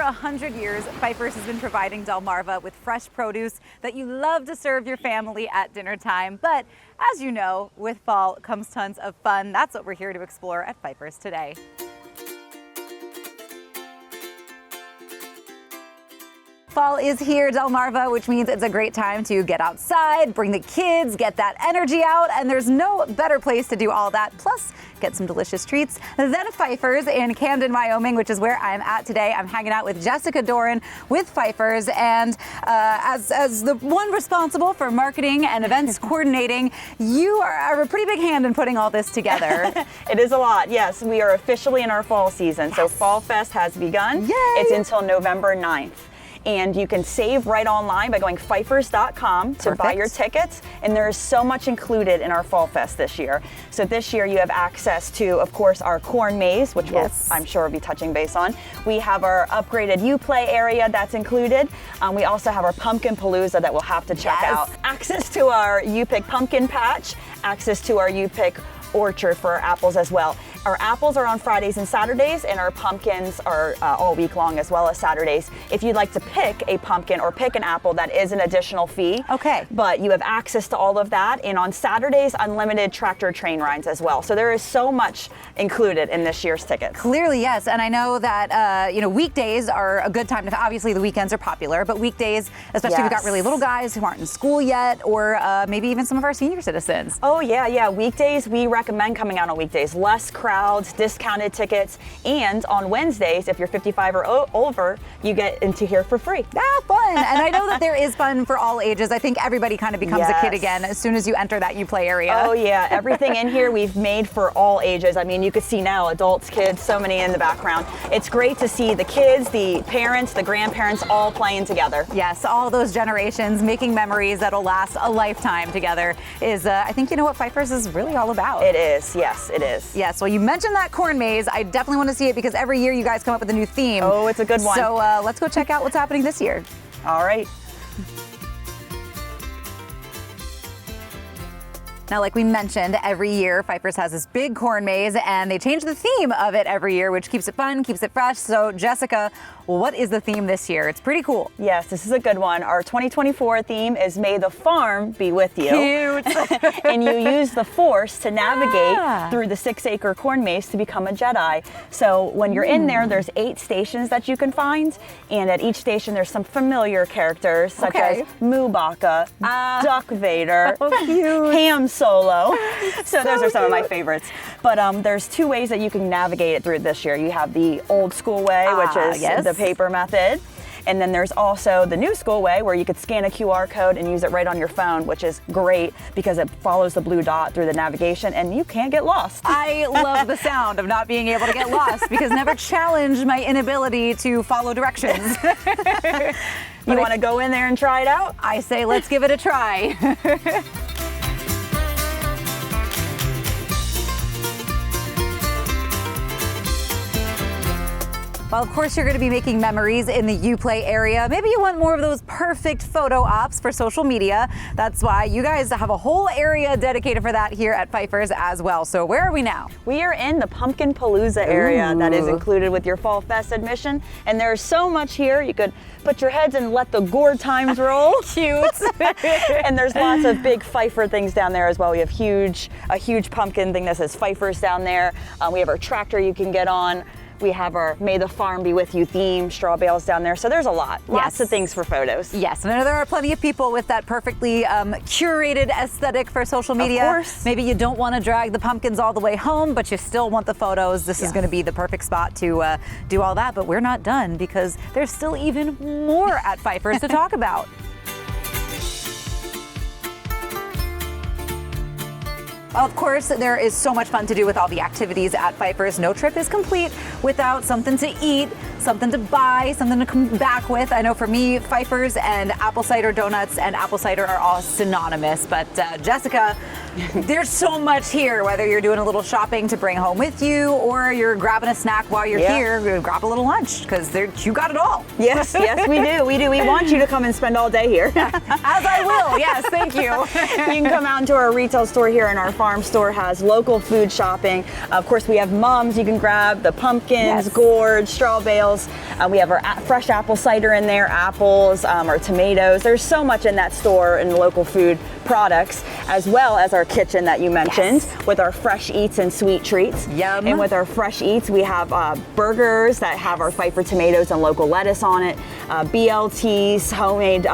100 years, Fifer's has been providing Delmarva with fresh produce that you love to serve your family at dinner time. But as you know, with fall comes tons of fun. That's what we're here to explore at Fifer's today. Fall is here, Delmarva, which means it's a great time to get outside, bring the kids, get that energy out, and there's no better place to do all that, plus get some delicious treats than Fifer's in Camden, Wyoming, which is where I'm at today. I'm hanging out with Jessica Doran with Fifer's, and as the one responsible for marketing and events coordinating, you are a pretty big hand in putting all this together. It is a lot, yes. We are officially in our fall season, so Fall Fest has begun. Yay! It's until November 9th. And you can save right online by going fifers.com to buy your tickets. And there is so much included in our Fall Fest this year. So this year you have access to, of course, our corn maze, which I'm sure we'll be touching base on. We have our upgraded U-Play area that's included. We also have our Pumpkin Palooza that we'll have to check out. Access to our U-Pick Pumpkin Patch, access to our U-Pick Orchard for our apples as well. Our apples are on Fridays and Saturdays, and our pumpkins are all week long as well as Saturdays. If you'd like to pick a pumpkin or pick an apple, that is an additional fee. Okay. But you have access to all of that, and on Saturdays, unlimited tractor train rides as well. So there is so much included in this year's tickets. Clearly, yes, and I know that weekdays are a good time to. Obviously, the weekends are popular, but weekdays, especially if we've got really little guys who aren't in school yet, or maybe even some of our senior citizens. Oh yeah. Weekdays, we recommend coming out on weekdays. Less crowds, discounted tickets, and on Wednesdays, if you're 55 or over, you get into here for free. Fun! And I know that there is fun for all ages. I think everybody kind of becomes a kid again as soon as you enter that U-Play area. Oh yeah, everything in here we've made for all ages. I mean, you could see now adults, kids, so many in the background. It's great to see the kids, the parents, the grandparents all playing together. Yes, all those generations making memories that'll last a lifetime together is, I think, what Fifer's is really all about. It is, yes, it is. Yes, well, you mentioned that corn maze. I definitely want to see it because every year you guys come up with a new theme. Oh, it's a good one. So let's go check out what's happening this year. All right. Now, like we mentioned, every year Fifer's has this big corn maze, and they change the theme of it every year, which keeps it fun, keeps it fresh. So, Jessica, what is the theme this year? It's pretty cool. Yes, this is a good one. Our 2024 theme is May the Farm Be With You. Cute. And you use the Force to navigate through the 6-acre corn maze to become a Jedi. So when you're in there, there's 8 stations that you can find, and at each station there's some familiar characters such as Mubaka, Duck Vader, Ham Solo. So those are some of my favorites. But there's 2 ways that you can navigate it through this year. You have the old school way, which is the paper method. And then there's also the new school way where you could scan a QR code and use it right on your phone, which is great because it follows the blue dot through the navigation and you can't get lost. I love the sound of not being able to get lost because never challenged my inability to follow directions. You want to go in there and try it out? I say let's give it a try. Well, of course, you're going to be making memories in the U-Play area. Maybe you want more of those perfect photo ops for social media. That's why you guys have a whole area dedicated for that here at Fifer's as well. So where are we now? We are in the Pumpkin Palooza area that is included with your Fall Fest admission. And there's so much here. You could put your heads and let the gourd times roll. Cute. And there's lots of big Fifer things down there as well. We have a huge pumpkin thing that says Fifer's down there. We have our tractor you can get on. We have our May the Farm Be With You theme, straw bales down there. So there's lots of things for photos. Yes, and I know there are plenty of people with that perfectly curated aesthetic for social media. Of course. Maybe you don't want to drag the pumpkins all the way home, but you still want the photos. This is going to be the perfect spot to do all that. But we're not done because there's still even more at Fifer's to talk about. Of course, there is so much fun to do with all the activities at Fifer's. No trip is complete without something to eat, something to buy, something to come back with. I know for me, Fifer's and apple cider donuts and apple cider are all synonymous. But Jessica, there's so much here, whether you're doing a little shopping to bring home with you or you're grabbing a snack while you're here, grab a little lunch because you got it all. Yes, we do. We want you to come and spend all day here. As I will, yes, thank you. You can come out into our retail store here in our farm store has local food shopping. Of course, we have mums you can grab, the pumpkins, Yes. gourds, straw bales. We have our fresh apple cider in there, apples, our tomatoes. There's so much in that store and local food products, as well as our kitchen that you mentioned, with our fresh eats and sweet treats. Yum. And with our fresh eats, we have burgers that have our Fifer tomatoes and local lettuce on it, BLTs, homemade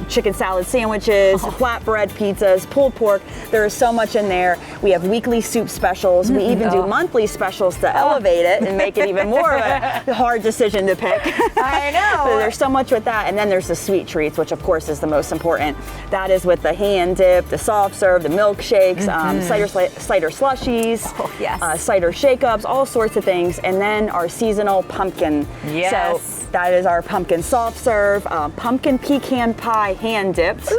chicken salad sandwiches, flatbread pizzas, pulled pork. There is so much in there. We have weekly soup specials. We even do monthly specials to elevate it and make it even more of a hard decision to pick. I know. So there's so much with that. And then there's the sweet treats, which of course is the most important. That is with the hand dip, the soft serve, the milkshakes, cider slushies, cider shake-ups, all sorts of things. And then our seasonal pumpkin. Yes. So that is our pumpkin soft serve, pumpkin pecan pie hand dipped,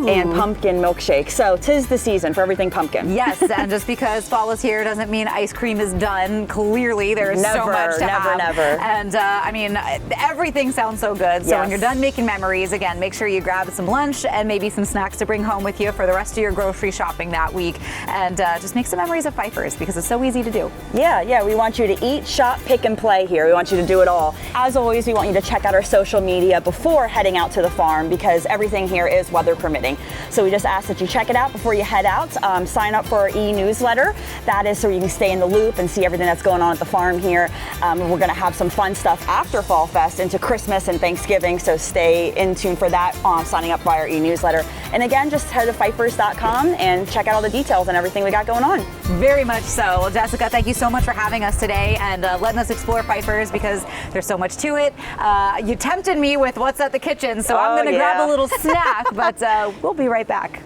and pumpkin milkshake. So 'tis the season for everything pumpkin. Yes, and just because fall is here doesn't mean ice cream is done. Clearly, there's so much to have. Never. And I mean, everything sounds so good. So when you're done making memories, again, make sure you grab some lunch and maybe some snacks to bring home with you for the rest of your grocery shopping that week. And just make some memories of Fifers because it's so easy to do. Yeah, we want you to eat, shop, pick, and play here. We want you to do it all. As always, we want you to check out our social media before heading out to the farm because everything here is weather permitting. So we just ask that you check it out before you head out. Sign up for our e-newsletter. That is so you can stay in the loop and see everything that's going on at the farm here. We're going to have some fun stuff after Fall Fest into Christmas and Thanksgiving, so stay in tune for that, signing up via our e-newsletter. And again, just head to fifers.com and check out all the details and everything we got going on. Very much so. Well, Jessica, thank you so much for having us today and letting us explore Fifers because there's so much to it. You tempted me with what's at the kitchen, so I'm going to grab a little snack, but we'll be right back.